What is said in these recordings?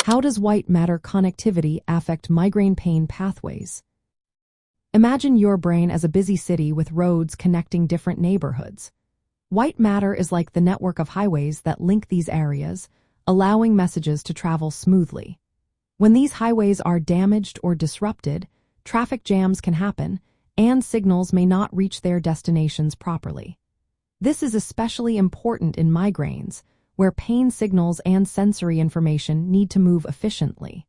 How does white matter connectivity affect migraine pain pathways? Imagine your brain as a busy city with roads connecting different neighborhoods. White matter is like the network of highways that link these areas, allowing messages to travel smoothly. When these highways are damaged or disrupted, traffic jams can happen, and signals may not reach their destinations properly. This is especially important in migraines, where pain signals and sensory information need to move efficiently.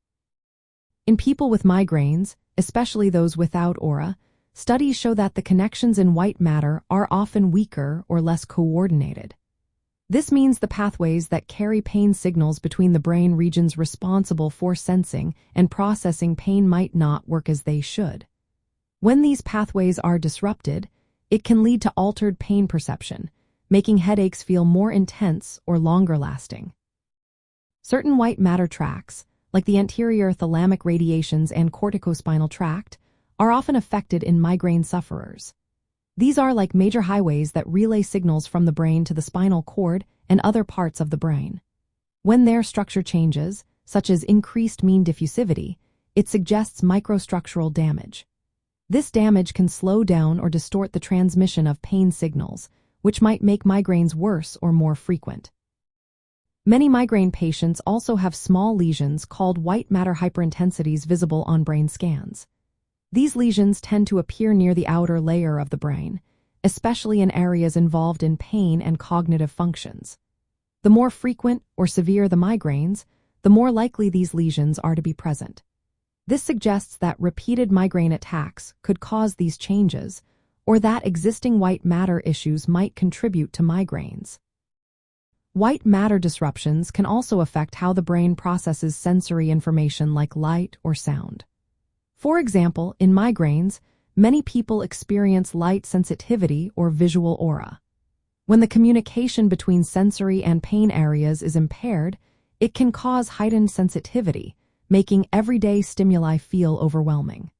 In people with migraines, especially those without aura, studies show that the connections in white matter are often weaker or less coordinated. This means the pathways that carry pain signals between the brain regions responsible for sensing and processing pain might not work as they should. When these pathways are disrupted, it can lead to altered pain perception, making headaches feel more intense or longer lasting. Certain white matter tracts, like the anterior thalamic radiations and corticospinal tract, are often affected in migraine sufferers. These are like major highways that relay signals from the brain to the spinal cord and other parts of the brain. When their structure changes, such as increased mean diffusivity, it suggests microstructural damage. This damage can slow down or distort the transmission of pain signals, which might make migraines worse or more frequent. Many migraine patients also have small lesions called white matter hyperintensities visible on brain scans. These lesions tend to appear near the outer layer of the brain, especially in areas involved in pain and cognitive functions. The more frequent or severe the migraines, the more likely these lesions are to be present. This suggests that repeated migraine attacks could cause these changes, or that existing white matter issues might contribute to migraines. White matter disruptions can also affect how the brain processes sensory information like light or sound. For example, in migraines, many people experience light sensitivity or visual aura. When the communication between sensory and pain areas is impaired, it can cause heightened sensitivity, making everyday stimuli feel overwhelming.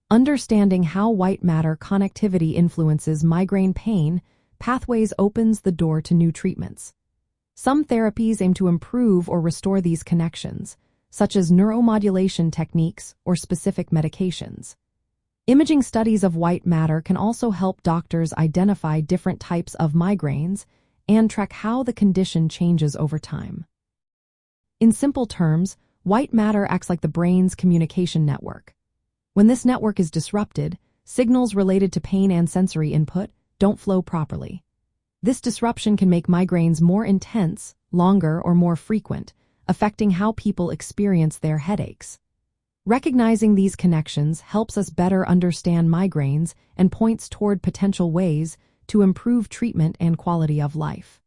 Understanding how white matter connectivity influences migraine pain pathways opens the door to new treatments. Some therapies aim to improve or restore these connections, such as neuromodulation techniques or specific medications. Imaging studies of white matter can also help doctors identify different types of migraines and track how the condition changes over time. In simple terms, white matter acts like the brain's communication network. When this network is disrupted, signals related to pain and sensory input don't flow properly. This disruption can make migraines more intense, longer, or more frequent, affecting how people experience their headaches. Recognizing these connections helps us better understand migraines and points toward potential ways to improve treatment and quality of life.